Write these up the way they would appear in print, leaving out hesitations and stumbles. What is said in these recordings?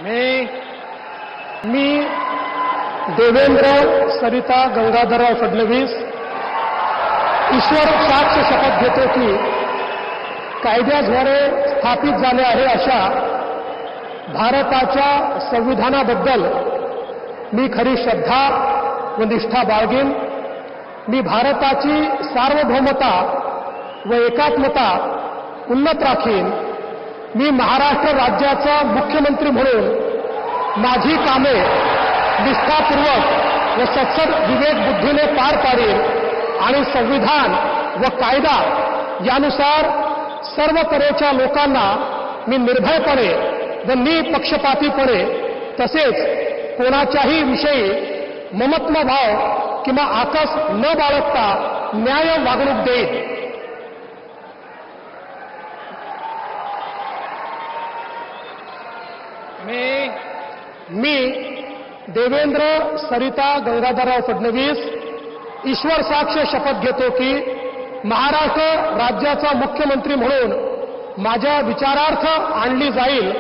मी देवेंद्र सरिता गंगाधरराव फडणवीस ईश्वर साक्ष शपथ घेतो की कायद्याद्वारे स्थापित झाले आहे अशा भारताच्या संविधानाबद्दल मी खरी श्रद्धा व निष्ठा बाळगेन। मी भारताची सार्वभौमता व एकात्मता उन्नत राखीन। मी महाराष्ट्र राज्याचा मुख्यमंत्री म्हणून माझी कामे निष्ठापूर्वक व सत्सद विवेक बुद्धीने पार पाडेन आणि संविधान व कायदा यानुसार सर्व तऱ्हेच्या लोकांना मी निर्भयपणे व निपक्षपातीपणे तसेच कोणाच्याही विषयी ममत्व भाव किंवा आकस न बाळगता न्याय वागणूक देईन। मी देवेंद्र सरिता गंगाधरराव फडणवीस ईश्वर साक्ष शपथ घेतो की महाराष्ट्र राज्याचा मुख्यमंत्री म्हणून माझ्या विचारार्थ आणली जाईल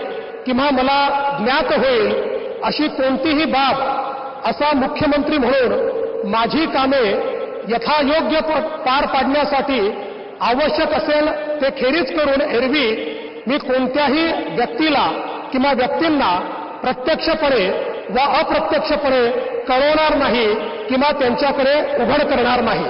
किंवा मला ज्ञात होईल अशी कोणतीही बाब असा मुख्यमंत्री म्हणून माझी कामे यथायोग्य पार पाडण्यासाठी आवश्यक असेल ते खेरीज करून एरवी मी कोणत्याही व्यक्तीला किंवा व्यक्तींना प्रत्यक्षपणे व अप्रत्यक्षपणे कळवणार नाही किंवा त्यांच्याकडे उघड करणार नाही।